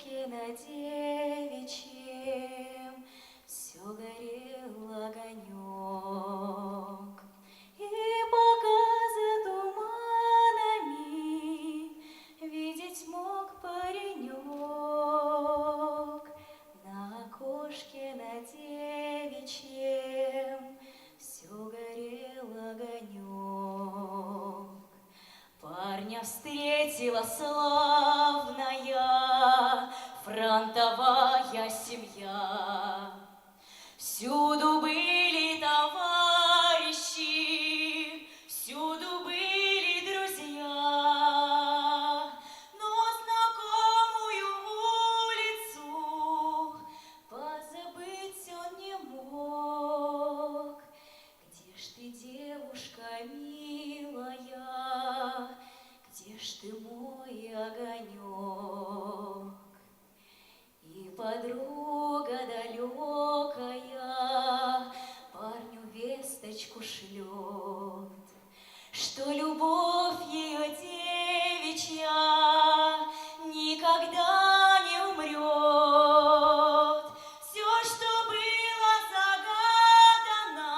окошке на девичьем все горел огонек. И пока за туманами видеть мог паренек, на окошке на девичьем все горел огонек. Парня встретила славная фронтовая семья. Всюду были товарищи, всюду были друзья, но знакомую улицу позабыть он не мог. Где ж ты, девушка милая, где ж ты, мой огонек? И подруга далекая парню весточку шлет, что любовь ее девичья никогда не умрет. Все, что было загадано,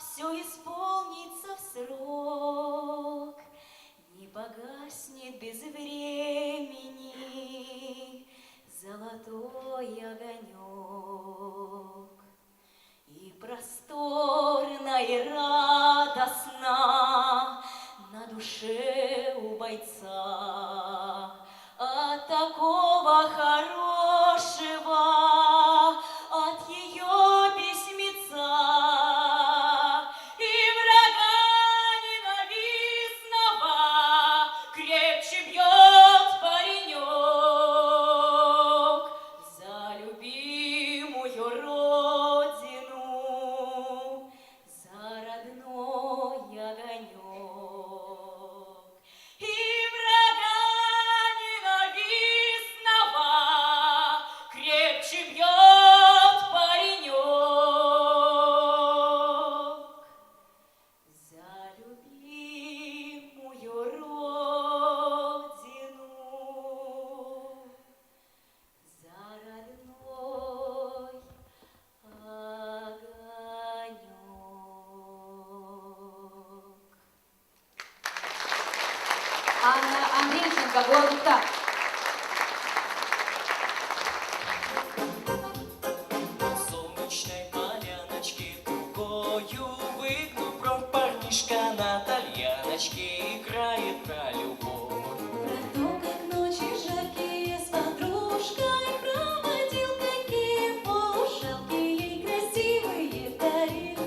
все исполнится в срок, не погаснет без времени золотой огонек. И просторно и радостно на душе у бойца от такого хорошего, от ее письмеца. И врага ненавистного крепче бьет паренек за любимую родину, за родной огонек. И врага ненавистного крепче бьет паренек за любимую родину, за родной огонек. Анна Андрейченко, город Ухта. На солнечной поляночке тугою выгну бровь парнишка на тальяночке играет про любовь. Про то, как ночи жаркие с подружкой проводил, какие полушалкие ей красивые дарил.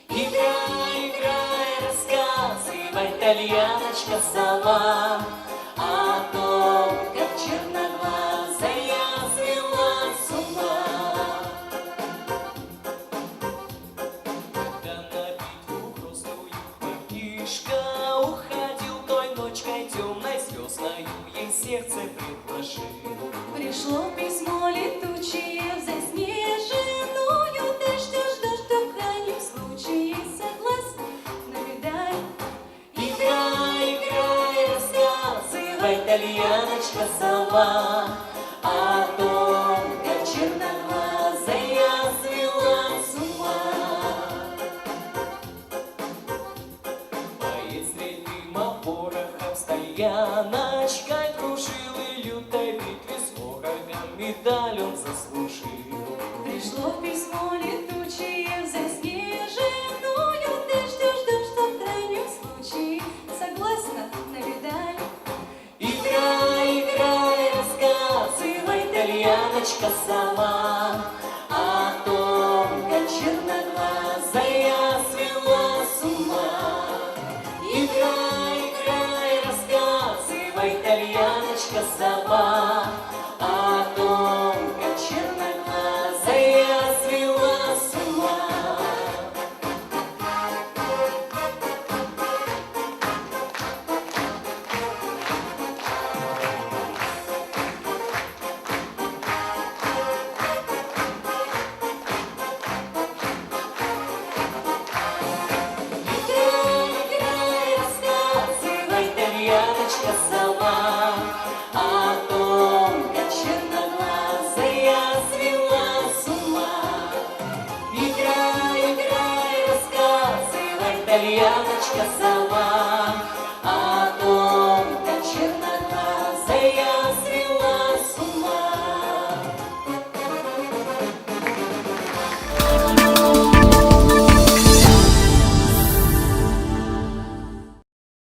Играй, играй, рассказывай, тальяночка сова, о том, как черноглазая свела с ума. Когда на битву грозную парнишка уходил той ночкой темной, звездною ей сердце предложил. Пришло письмо летучее в заснеженную дождь, ждешь, что в крайнем случае согласна на медаль. Играй, играй, рассказывай, тальяночка сова, о том, как черноглазая свела с ума. Поэт средь дыма порохом стояночкой кружил, и лютой битве с ворогом медаль он заслужил. Пришло письмо летучее в заснеженную дождь, ждешь, что в крайнем случае согласна на медаль. Играй, играй, рассказывай, тальяночка сова, о том, как черноглазая свела с ума. Играй, играй, рассказывай, тальяночка сова, о том, как черноглазая свела с ума. Яночка сова, о том, как сказал.